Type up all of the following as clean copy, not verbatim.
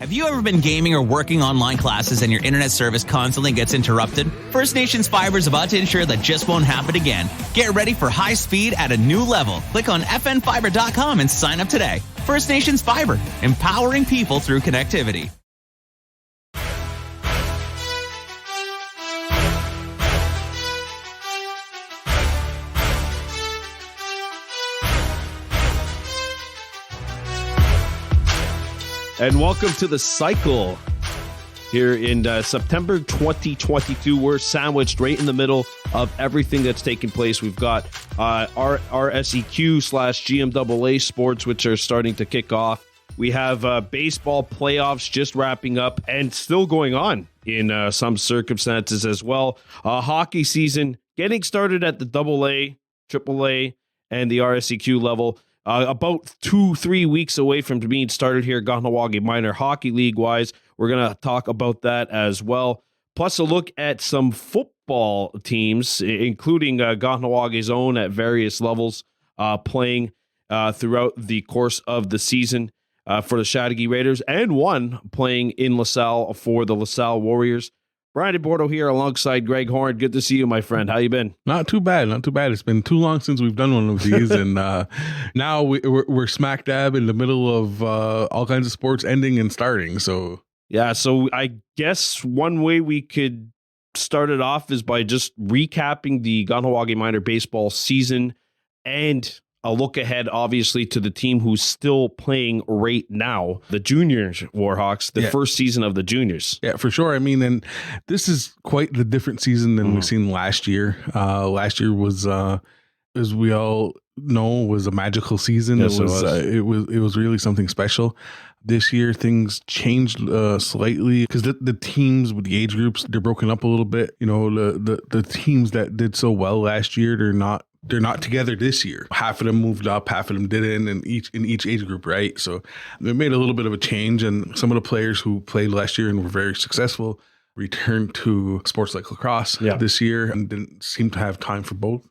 Have you ever been gaming or working online classes and your internet service constantly gets interrupted? First Nations Fiber is about to ensure that just won't happen again. Get ready for high speed at a new level. Click on fnfiber.com and sign up today. First Nations Fiber, empowering people through connectivity. And welcome to the cycle here in September 2022. We're sandwiched right in the middle of everything that's taking place. We've got our RSEQ/GMAA sports, which are starting to kick off. We have baseball playoffs just wrapping up and still going on in some circumstances as well. Hockey season getting started at the AA, AAA, and the RSEQ level. About 2-3 weeks away from being started here, Kahnawake Minor Hockey League-wise. We're going to talk about that as well. Plus a look at some football teams, including Kahnawake's own at various levels, playing throughout the course of the season for the Chateauguay Raiders, and one playing in LaSalle for the LaSalle Warriors. Brian Bordeaux here alongside Greg Horn. Good to see you, my friend. How you been? Not too bad. It's been too long since we've done one of these, and now we're smack dab in the middle of all kinds of sports ending and starting. So yeah, so I guess one way we could start it off is by just recapping the Kahnawake Minor baseball season and a look ahead, obviously, to the team who's still playing right now, the Juniors Warhawks, the first season of the Juniors. Yeah, for sure. I mean, and this is quite the different season than we've seen last year. Last year was, as we all know, was a magical season. Yes, it was really something special. This year, things changed slightly because the teams with the age groups, they're broken up a little bit. You know, the teams that did so well last year, they're not together this year. Half of them moved up, half of them didn't, and in each age group, right? So they made a little bit of a change, and some of the players who played last year and were very successful returned to sports like lacrosse this year and didn't seem to have time for both.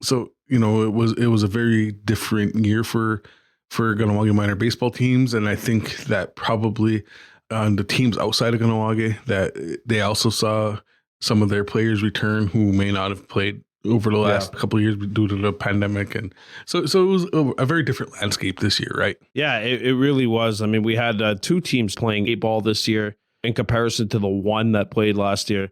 So, you know, it was a very different year for Kahnawake Minor baseball teams, and I think that probably the teams outside of Kahnawake, that they also saw some of their players return who may not have played over the last couple of years due to the pandemic. And so it was a very different landscape this year, right? Yeah, it really was. I mean, we had two teams playing 8-ball this year in comparison to the one that played last year.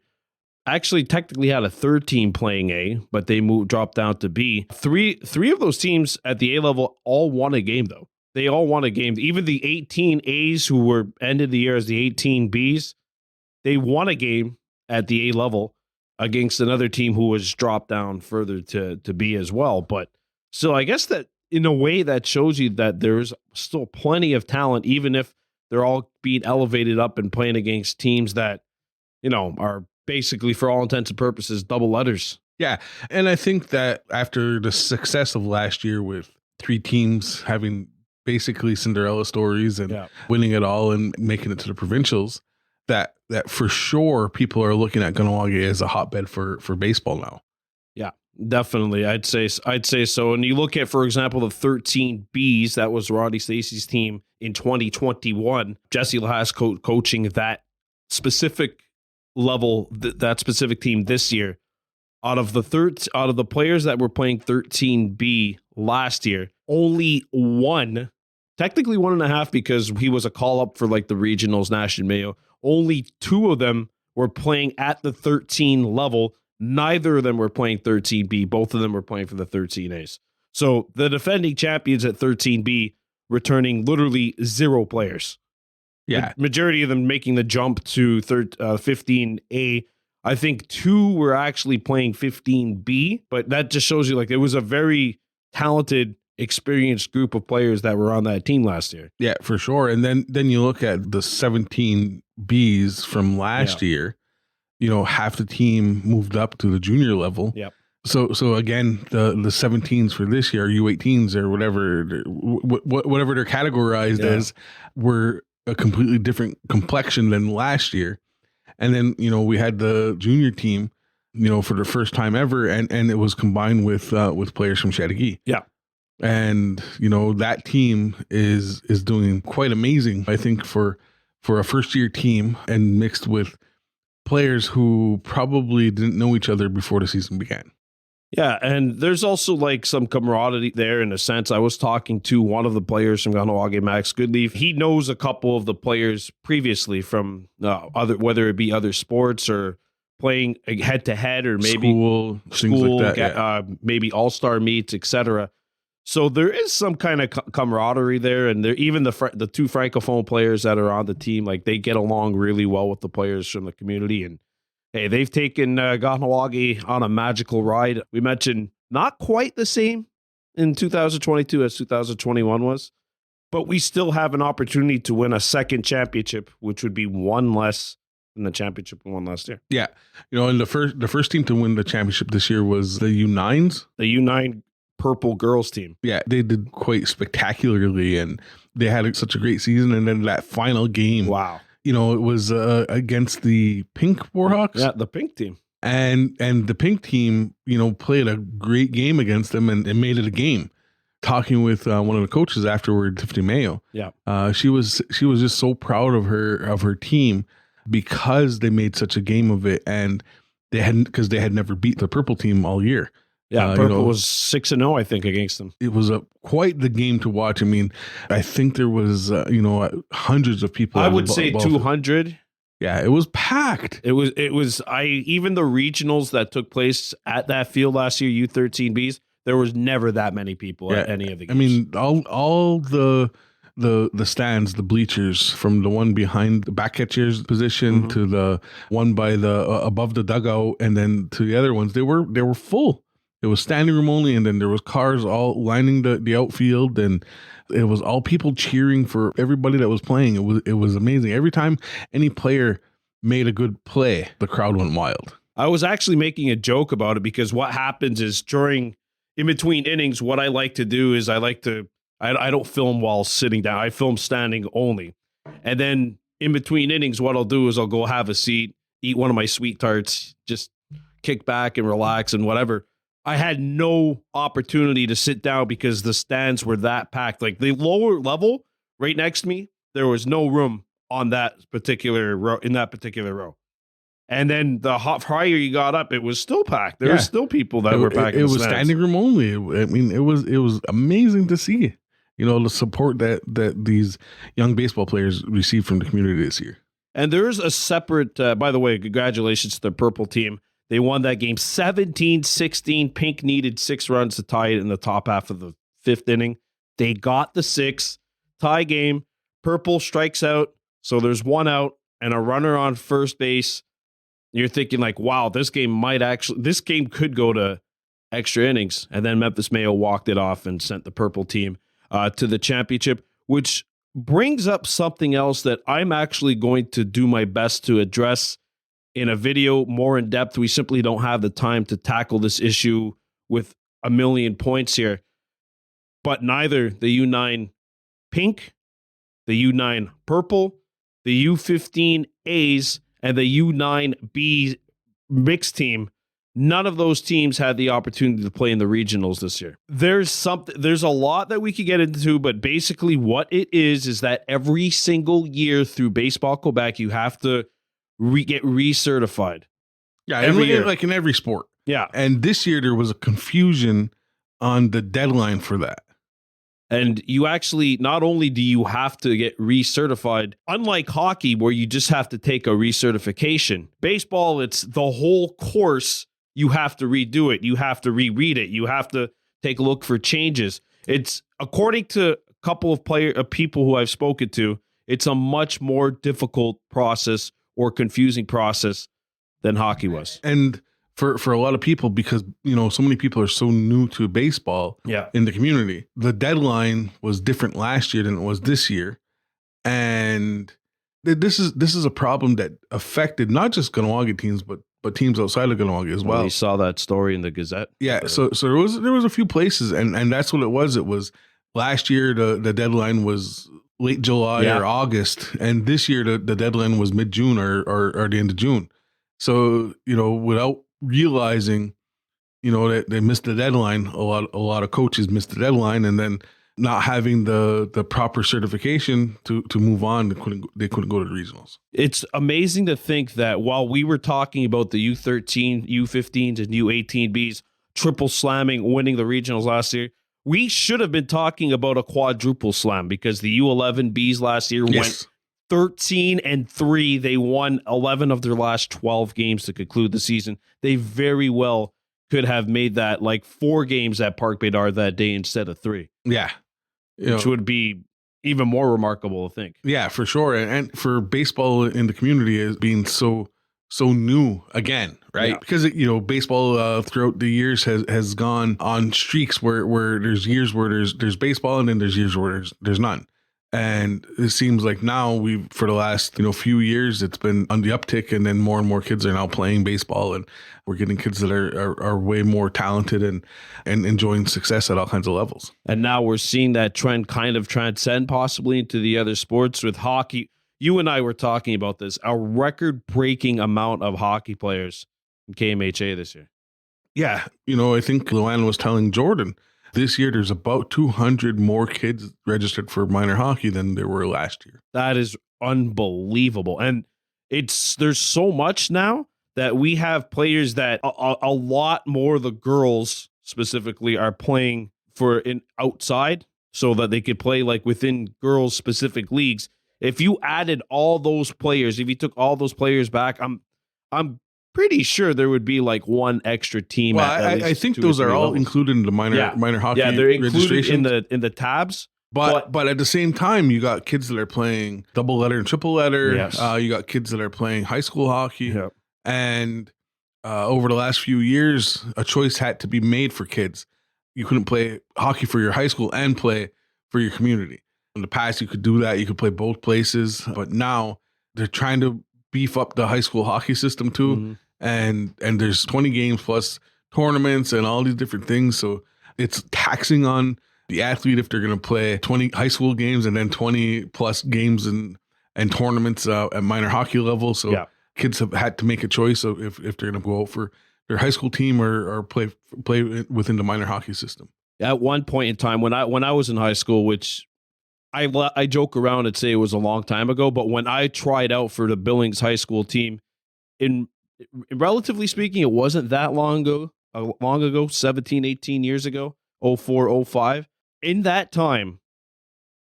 Actually, technically had a third team playing A, but they dropped down to B. Three of those teams at the A level all won a game, though. They all won a game. Even the 18 A's who were ended the year as the 18 B's, they won a game at the A level against another team who was dropped down further to B as well. But still, I guess that in a way that shows you that there's still plenty of talent, even if they're all being elevated up and playing against teams that, you know, are basically, for all intents and purposes, double letters. Yeah. And I think that after the success of last year with three teams having basically Cinderella stories and winning it all and making it to the provincials, that for sure people are looking at Kahnawake as a hotbed for baseball now. Yeah, definitely. I'd say so. And you look at, for example, the 13 Bs, that was Rodney Stacey's team in 2021. Jesse Lahas coaching that specific level, that specific team this year. Out of the players that were playing 13B last year, only one, technically 1.5, because he was a call up for like the regionals, National Mayo. Only 2 of them were playing at the 13 level. Neither of them were playing 13B. Both of them were playing for the 13As. So the defending champions at 13B returning literally 0 players. Yeah. The majority of them making the jump to 15A. I think 2 were actually playing 15B, but that just shows you like it was a very talented, experienced group of players that were on that team last year. Yeah, for sure. And then you look at the 17 Bs from last year, you know, half the team moved up to the junior level. Yep. So again, the 17s for this year, U18s or whatever they're categorized as, were a completely different complexion than last year. And then, you know, we had the junior team, you know, for the first time ever, and it was combined with players from Chateauguay. Yeah. And, you know, that team is doing quite amazing, I think, for for a first-year team and mixed with players who probably didn't know each other before the season began. Yeah, and there's also like some camaraderie there in a sense. I was talking to one of the players from Kahnawake, Max Goodleaf. He knows a couple of the players previously from other, whether it be other sports or playing head to head or maybe school, things like that, maybe all-star meets, etc. So there is some kind of camaraderie there, and even the two francophone players that are on the team, like they get along really well with the players from the community. And hey, they've taken Kahnawake on a magical ride. We mentioned not quite the same in 2022 as 2021 was, but we still have an opportunity to win a second championship, which would be one less than the championship we won last year. Yeah, and the first team to win the championship this year was the U9s, the U9 purple girls team. Yeah, they did quite spectacularly, and they had such a great season. And then that final game, wow. It was against the Pink Warhawks. Yeah, the Pink team. And the Pink team, played a great game against them and made it a game. Talking with one of the coaches afterward, Tiffany Mayo. Yeah. She was just so proud of her team because they made such a game of it, and they had never beat the purple team all year. Yeah, Purple was 6-0, I think, against them. It was quite the game to watch. I mean, I think there was, hundreds of people. I would say 200. Yeah, it was packed. It was. Even the regionals that took place at that field last year, U13Bs, there was never that many people at any of the games. I mean, all the stands, the bleachers, from the one behind the back catcher's position to the one by the above the dugout, and then to the other ones, they were full. It was standing room only, and then there was cars all lining the outfield, and it was all people cheering for everybody that was playing. It was amazing. Every time any player made a good play, the crowd went wild. I was actually making a joke about it because what happens is in between innings, what I like to do is I don't film while sitting down. I film standing only. And then in between innings, what I'll do is I'll go have a seat, eat one of my sweet tarts, just kick back and relax and whatever. I had no opportunity to sit down because the stands were that packed. Like the lower level right next to me, there was no room on that particular row, in that particular row. And then the higher you got up, it was still packed. There were still people that were packed. It was standing room only. I mean, it was amazing to see, the support that these young baseball players received from the community this year. And there's a separate, by the way, congratulations to the purple team. They won that game 17-16. Pink needed 6 runs to tie it in the top half of the 5th inning. They got the 6. Tie game. Purple strikes out. So there's 1 out and a runner on first base. You're thinking like, wow, this game could go to extra innings. And then Memphis Mayo walked it off and sent the purple team to the championship, which brings up something else that I'm actually going to do my best to address in a video more in depth. We simply don't have the time to tackle this issue with a million points here. But neither the U9 Pink, the U9 Purple, the U15As, and the U9B mixed team, none of those teams had the opportunity to play in the regionals this year. There's a lot that we could get into, but basically what it is that every single year through Baseball Quebec, you have to get recertified. Yeah, every year, like in every sport. Yeah. And this year there was a confusion on the deadline for that. And you actually, not only do you have to get recertified, unlike hockey where you just have to take a recertification, baseball, it's the whole course. You have to redo it. You have to reread it. You have to take a look for changes. It's, according to a couple of people who I've spoken to, it's a much more difficult process or confusing process than hockey was. And for a lot of people, because, so many people are so new to baseball in the community, the deadline was different last year than it was this year. And this is a problem that affected not just Kahnawake teams, but teams outside of Kahnawake as well. We saw that story in the Gazette. Yeah, so there was a few places, and that's what it was. It was last year the deadline was late July or August, and this year the deadline was mid-June or the end of June. So, without realizing, that they missed the deadline, a lot of coaches missed the deadline, and then not having the proper certification to move on, they couldn't go to the regionals. It's amazing to think that while we were talking about the U13, U15s, and U18Bs triple slamming, winning the regionals last year, we should have been talking about a quadruple slam, because the U11Bs last year went 13-3. They won 11 of their last 12 games to conclude the season. They very well could have made that like 4 games at Park Bédard that day instead of 3. Yeah. Which would be even more remarkable, I think. Yeah, for sure. And for baseball in the community as being so new again, right? Yeah. Because baseball throughout the years has gone on streaks where there's years where there's baseball, and then there's years where there's none. And it seems like now for the last few years, it's been on the uptick, and then more and more kids are now playing baseball, and we're getting kids that are way more talented and enjoying success at all kinds of levels. And now we're seeing that trend kind of transcend possibly into the other sports with hockey. You and I were talking about this, a record-breaking amount of hockey players in KMHA this year. Yeah. I think Luann was telling Jordan, this year there's about 200 more kids registered for minor hockey than there were last year. That is unbelievable. And there's so much now that we have players that a lot more of the girls specifically are playing for an outside, so that they could play like within girls specific leagues. If you added all those players, if you took all those players back, I'm pretty sure there would be like one extra team. Well, I think those are all included in the minor hockey. Yeah, they're included in the tabs. But at the same time, you got kids that are playing double letter and triple letter. Yes. You got kids that are playing high school hockey. Yep. And over the last few years, a choice had to be made for kids. You couldn't play hockey for your high school and play for your community. In the past, you could do that. You could play both places. But now they're trying to beef up the high school hockey system too. Mm-hmm. And there's 20 games plus tournaments and all these different things. So it's taxing on the athlete if they're going to play 20 high school games and then 20 plus games and tournaments at minor hockey level. So kids have had to make a choice of if they're going to go out for their high school team or play within the minor hockey system. At one point in time when I was in high school, which I joke around and say it was a long time ago, but when I tried out for the Billings high school team, in relatively speaking, it wasn't that long ago, 17, 18 years ago, 04, 05. In that time,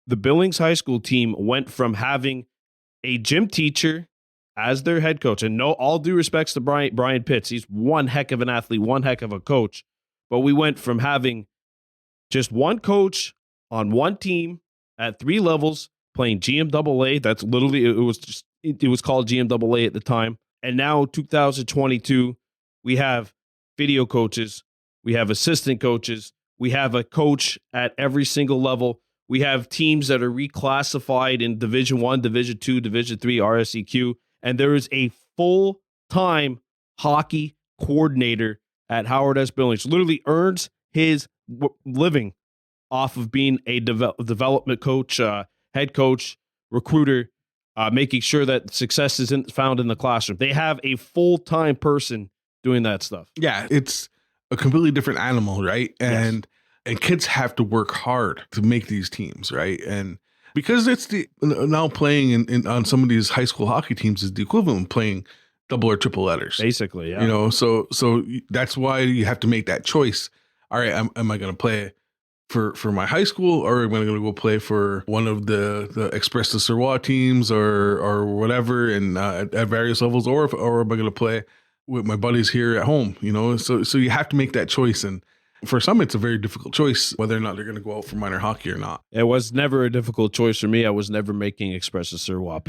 the Billings high school team went from having a gym teacher as their head coach, and all due respects to Brian Pitts, he's one heck of an athlete, one heck of a coach, but we went from having just one coach on one team at 3 levels playing GMAA. That's literally, it was called GMAA at the time. And now 2022, we have video coaches, we have assistant coaches, we have a coach at every single level. We have teams that are reclassified in Division 1, Division 2, Division 3, RSEQ, and there is a full-time hockey coordinator at Howard S. Billings. Literally earns his living off of being a development coach, head coach, recruiter, making sure that success isn't found in the classroom. They have a full-time person doing that stuff. Yeah, it's a completely different animal, right? And kids have to work hard to make these teams, right? And because it's now playing on some of these high school hockey teams is the equivalent of playing double or triple letters. Basically, yeah. So that's why you have to make that choice. All right, am I going to play for my high school, or am I going to go play for one of the Express de Serrois teams or whatever, and at various levels, or am I going to play with my buddies here at home? So you have to make that choice, and for some, it's a very difficult choice whether or not they're going to go out for minor hockey or not. It was never a difficult choice for me. I was never making Express de Serrois.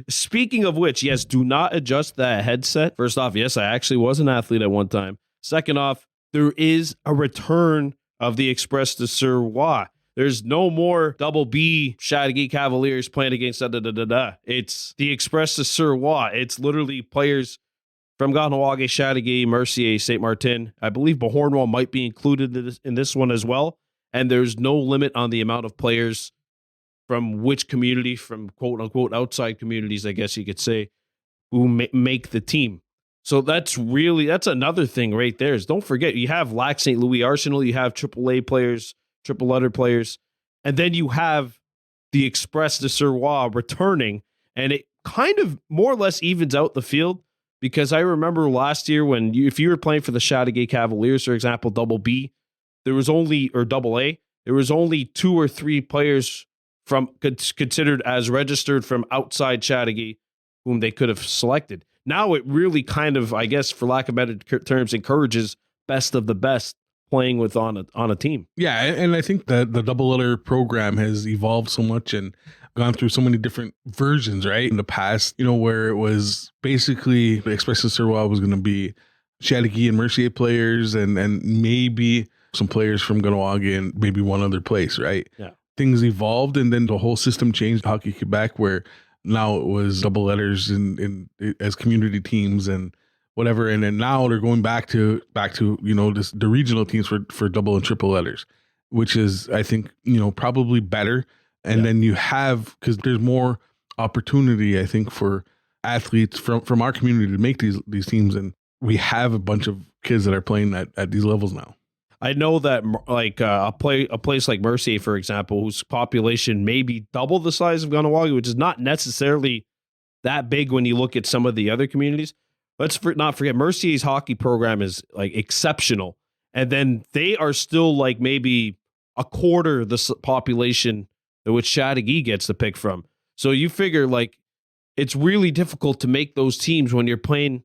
Speaking of which, yes, do not adjust that headset. First off, yes, I actually was an athlete at one time. Second off, there is a return of the Express de Serrois. There's no more double B Chateauguay Cavaliers playing against It's the Express de Serrois. It's literally players from Kahnawake, Chateauguay, Mercier, St. Martin. I believe Bahornwall might be included in this one as well. And there's no limit on the amount of players from which community, from quote unquote outside communities, I guess you could say, who make the team. So that's another thing right there. Is don't forget, you have Lac St. Louis Arsenal, you have AAA players triple letter players. And then you have the Express de Serrois returning, and it kind of more or less evens out the field, because I remember last year when if you were playing for the Chateauguay Cavaliers, for example, double B, there was only, or double A, there was only 2 or 3 players from considered as registered from outside Chateauguay whom they could have selected. Now it really kind of, I guess, for lack of better terms, encourages best of the best playing with on a team. Yeah, and I think that the double letter program has evolved so much and gone through so many different versions, right? In the past, where it was basically the Express de Serrois was going to be Chateauguay and Mercier players and maybe some players from Kahnawake and maybe one other place, right? Yeah. Things evolved, and then the whole system changed. Hockey Quebec, where now it was double letters in as community teams and whatever, and then now they're going back to the regional teams for double and triple letters, which is, I think, probably better. And then you have, because there's more opportunity, I think, for athletes from our community to make these teams, and we have a bunch of kids that are playing at these levels now. I know that like a place like Mercier, for example, whose population may be double the size of Kahnawake, which is not necessarily that big when you look at some of the other communities. Let's not forget Mercier's hockey program is like exceptional, and then they are still like maybe a quarter the population which Chateauguay gets to pick from. So you figure like it's really difficult to make those teams when you're playing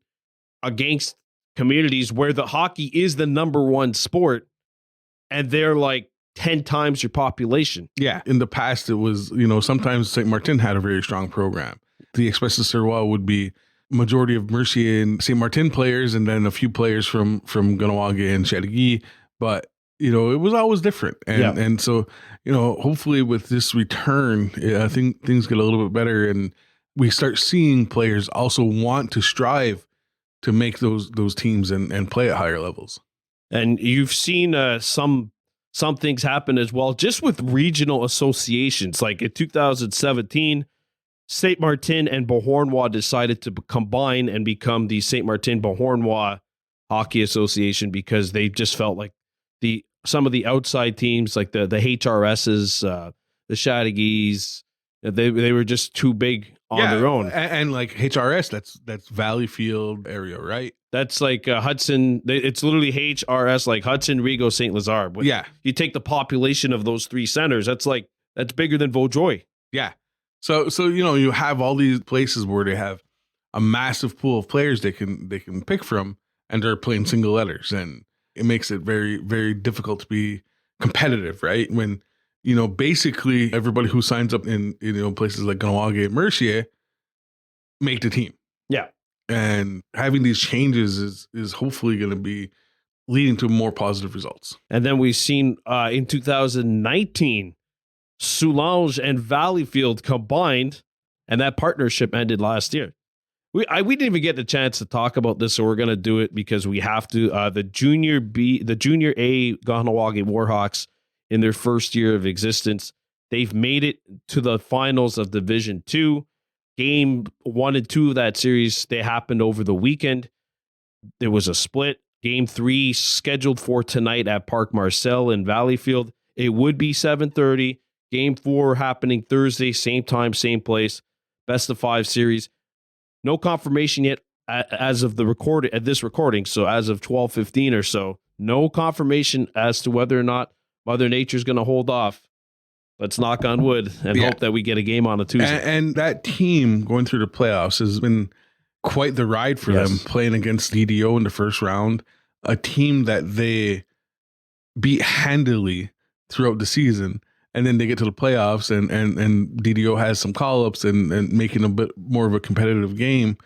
against communities where the hockey is the number one sport, and they're like 10 times your population. Yeah. In the past, it was, sometimes St. Martin had a very strong program. The Express de Serrois would be majority of Mercier and St. Martin players, and then a few players from Kahnawake and Chateauguay. But, it was always different. And so, hopefully with this return, I think things get a little bit better, and we start seeing players also want to strive to make those teams and play at higher levels. And you've seen some things happen as well, just with regional associations. Like in 2017, St. Martin and Beauharnois decided to combine and become the St. Martin Beauharnois Hockey Association, because they just felt like some of the outside teams, like the HRSs, the Chateauguays, they were just too big on their own. And like HRS, that's Valleyfield area, right? That's like Hudson. It's literally HRS, like Hudson, Rigaud, St. Lazare. But you take the population of those 3 centers, that's bigger than Vaudreuil. Yeah. So you have all these places where they have a massive pool of players they can pick from, and they're playing single letters, and it makes it very, very difficult to be competitive, right? When basically everybody who signs up in places like Kahnawake and Mercier make the team. Yeah. And having these changes is hopefully going to be leading to more positive results. And then we've seen in 2019, Soulange and Valleyfield combined, and that partnership ended last year. We didn't even get the chance to talk about this, so we're going to do it because we have to. The Junior A Kahnawake Warhawks, in their first year of existence, they've made it to the finals of Division 2. Game 1 and 2 of that series, they happened over the weekend. There was a split. Game 3 scheduled for tonight at Parc Marcel in Valleyfield. It would be 7:30. Game 4 happening Thursday, same time, same place. Best of 5 series. No confirmation yet as of this recording. So as of 12:15 or so, no confirmation as to whether or not Mother Nature's going to hold off. Let's knock on wood and hope that we get a game on a Tuesday. And that team going through the playoffs has been quite the ride for them, playing against DDO in the first round, a team that they beat handily throughout the season. And then they get to the playoffs and DDO has some call-ups and making a bit more of a competitive game.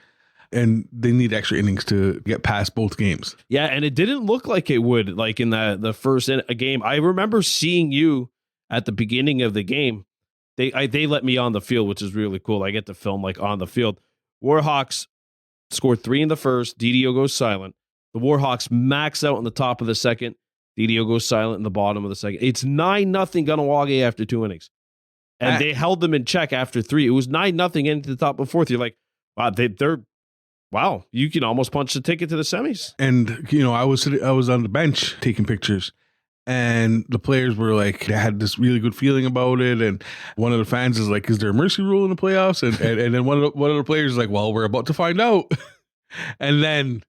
And they need extra innings to get past both games. Yeah, and it didn't look like it would, like in the first game. I remember seeing you at the beginning of the game. They let me on the field, which is really cool. I get to film like on the field. Warhawks scored 3 in the first. DDO goes silent. The Warhawks max out in the top of the second. DDO goes silent in the bottom of the second. It's 9-0 Kahnawake after 2 innings. And they held them in check after 3. It was 9-0 into the top of the fourth. You're like, wow, you can almost punch the ticket to the semis. And, I was on the bench taking pictures, And the players were like, they had this really good feeling about it. And one of the fans is like, is there a mercy rule in the playoffs? And then one of the players is like, well, we're about to find out. And then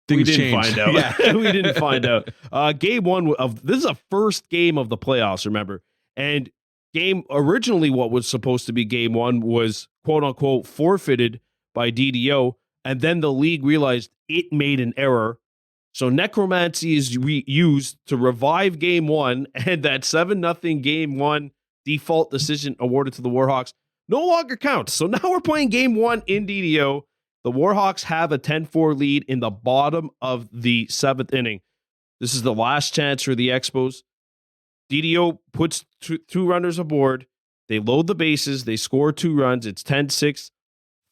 things changed. Find out. Yeah, we didn't find out. Game one of this is a first game of the playoffs, remember? And game originally, what was supposed to be game one was quote unquote forfeited by DDO. And then the league realized it made an error. So necromancy is used to revive game one, and that 7-0 game one default decision awarded to the Warhawks no longer counts. So now we're playing game one in DDO. The Warhawks have a 10-4 lead in the bottom of the 7th inning. This is the last chance for the Expos. DDO puts two runners aboard. They load the bases. They score 2 runs. It's 10-6.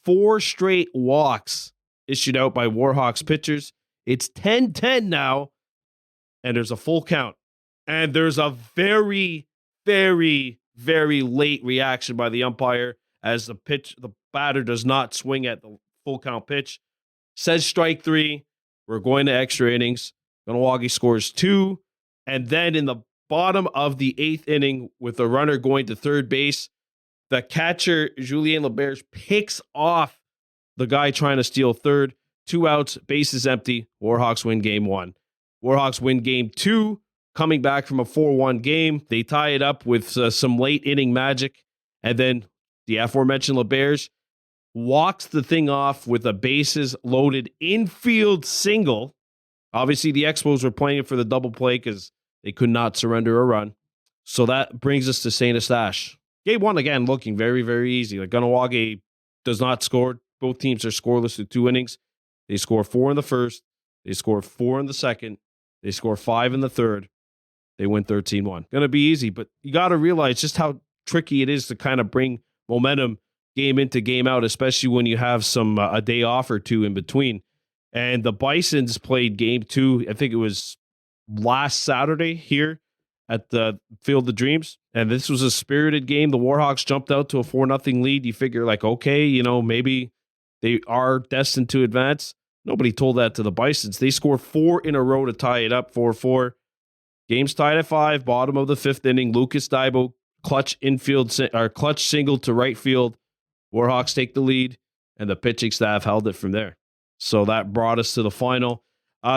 4 straight walks issued out by Warhawks pitchers. It's 10-10 now, and there's a full count. And there's a very, very, very late reaction by the umpire as the batter does not swing at the full count pitch. Says strike 3. We're going to extra innings. Kahnawake scores 2. And then in the bottom of the 8th inning, with the runner going to third base, the catcher, Julien Leberge, picks off the guy trying to steal third. 2 outs, bases empty. Warhawks win game 1. Warhawks win game 2, coming back from a 4-1 game. They tie it up with some late inning magic. And then the aforementioned Leberge walks the thing off with a bases loaded infield single. Obviously, the Expos were playing it for the double play because they could not surrender a run. So that brings us to St. Eustache. Game 1, again, looking very, very easy. Like Kahnawake does not score. Both teams are scoreless through 2 innings. They score 4 in the first. They score 4 in the second. They score 5 in the third. They win 13-1. Going to be easy, but you got to realize just how tricky it is to kind of bring momentum game into game out, especially when you have some a day off or 2 in between. And the Bisons played game 2, I think it was last Saturday here at the Field of Dreams. And this was a spirited game. The Warhawks jumped out to a 4-0 lead. You figure like, okay, maybe they are destined to advance. Nobody told that to the Bisons. They score 4 in a row to tie it up, 4-4. Game's tied at 5, bottom of the 5th inning. Lucas Daibo, clutch single to right field. Warhawks take the lead, and the pitching staff held it from there. So that brought us to the final.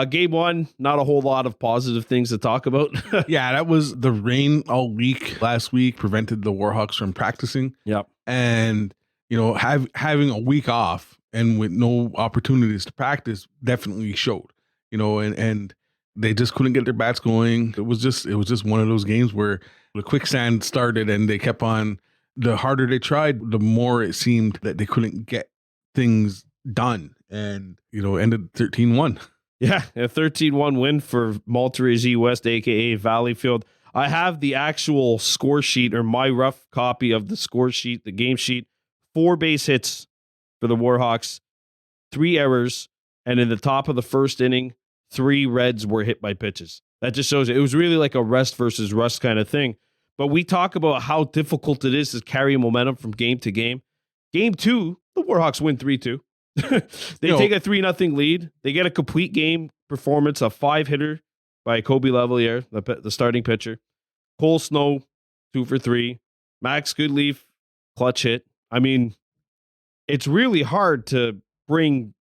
Game 1, not a whole lot of positive things to talk about. Yeah, that was the rain all week last week prevented the Warhawks from practicing. Yep. And, having a week off and with no opportunities to practice definitely showed, and they just couldn't get their bats going. It was just one of those games where the quicksand started and they kept on. The harder they tried, the more it seemed that they couldn't get things done, and ended 13-1. Yeah, a 13-1 win for Maltese West, aka Valleyfield. I have the actual score sheet, or my rough copy of the score sheet, the game sheet. 4 base hits for the Warhawks, 3 errors, and in the top of the first inning, 3 Reds were hit by pitches. That just shows it was really like a rest versus rust kind of thing. But we talk about how difficult it is to carry momentum from game to game. Game 2, the Warhawks win 3-2. They take a 3-0 lead. They get a complete game performance, a 5-hitter by Kobe Lavalier, the starting pitcher. Cole Snow, 2 for 3. Max Goodleaf, clutch hit. I mean, it's really hard to bring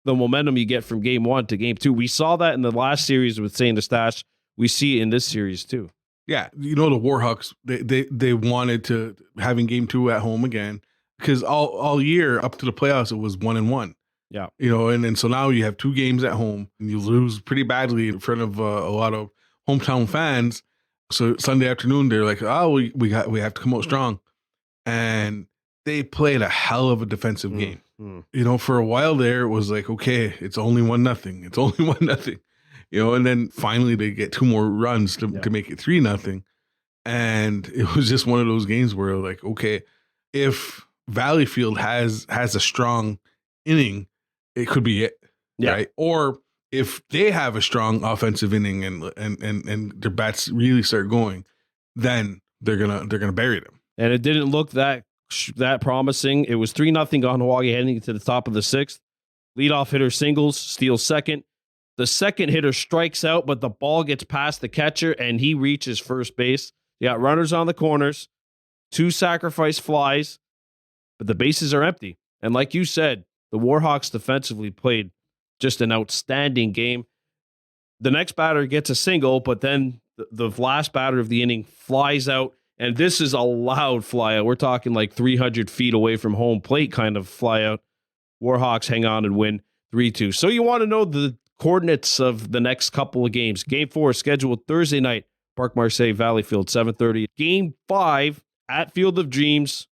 the momentum you get from game 1 to game 2. We saw that in the last series with St. Eustache. We see it in this series too. Yeah, the Warhawks, they wanted to having game 2 at home again, because all year up to the playoffs it was 1-1. Yeah, and so now you have 2 games at home and you lose pretty badly in front of a lot of hometown fans. So Sunday afternoon they're like, oh, we have to come out strong, and they played a hell of a defensive game. For a while there it was like, okay, it's only 1-0. It's only 1-0. And then finally they get 2 more runs to make it 3-0. And it was just one of those games where like, okay, if Valleyfield has a strong inning, it could be it. Yeah. Right. Or if they have a strong offensive inning and their bats really start going, then they're gonna bury them. And it didn't look that promising. It was 3-0 Kahnawake heading to the top of the 6th. Leadoff hitter singles, steals second. The second hitter strikes out, but the ball gets past the catcher, and he reaches first base. You got runners on the corners, 2 sacrifice flies, but the bases are empty. And like you said, the Warhawks defensively played just an outstanding game. The next batter gets a single, but then the last batter of the inning flies out, and this is a loud fly out. We're talking like 300 feet away from home plate kind of fly out. Warhawks hang on and win 3-2. So you want to know the coordinates of the next couple of games. Game 4 scheduled Thursday night, Parc Marseille, Valleyfield, 7:30. Game 5 at Field of Dreams,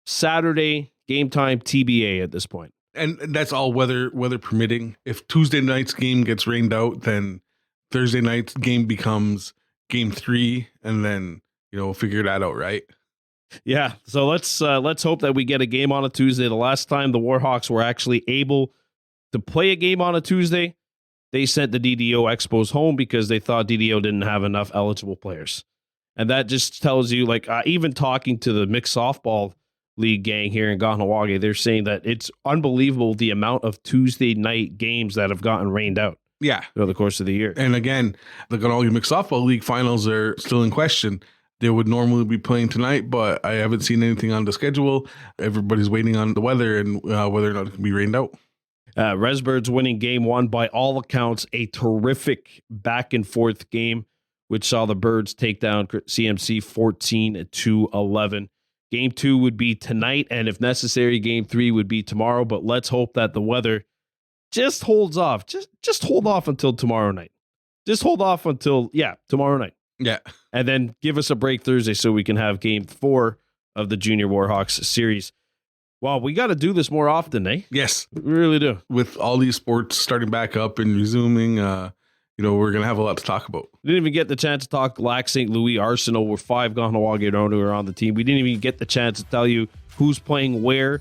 Saturday, game time TBA at this point. And that's all weather permitting. If Tuesday night's game gets rained out, then Thursday night's game becomes game 3, and then, we'll figure that out, right? Yeah, so let's hope that we get a game on a Tuesday. The last time the Warhawks were actually able to play a game on a Tuesday, they sent the DDO Expos home because they thought DDO didn't have enough eligible players. And that just tells you, even talking to the mixed softball league gang here in Kahnawake, they're saying that it's unbelievable the amount of Tuesday night games that have gotten rained out. Yeah. Over the course of the year. And again, the Kahnawake Mixed Softball League finals are still in question. They would normally be playing tonight, but I haven't seen anything on the schedule. Everybody's waiting on the weather and whether or not it can be rained out. Resbirds winning game 1 by all accounts, a terrific back and forth game, which saw the Birds take down CMC 14-11. Game 2 would be tonight, and if necessary, game 3 would be tomorrow. But let's hope that the weather just holds off. Just hold off until tomorrow night. Just hold off until tomorrow night. Yeah, and then give us a break Thursday so we can have game 4 of the Junior Warhawks series. Well, we got to do this more often, eh? Yes. We really do. With all these sports starting back up and resuming, we're going to have a lot to talk about. We didn't even get the chance to talk Lac St. Louis Arsenal, where 5 Kahnawake who are on the team. We didn't even get the chance to tell you who's playing where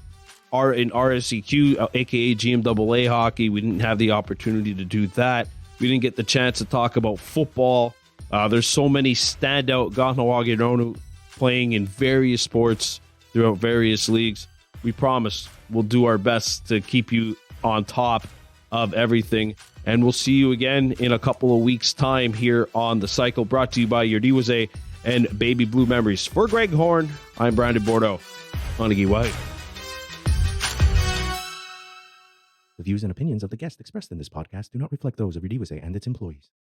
in RSEQ, aka GMAA hockey. We didn't have the opportunity to do that. We didn't get the chance to talk about football. There's so many standout Kahnawake playing in various sports throughout various leagues. We promise we'll do our best to keep you on top of everything. And we'll see you again in a couple of weeks' time here on The Cycle, brought to you by Iorì Wase and Baby Blue Memories. For Greg Horn, I'm Brandon Bordeaux. Kahnawake White. The views and opinions of the guests expressed in this podcast do not reflect those of Iorì Wase and its employees.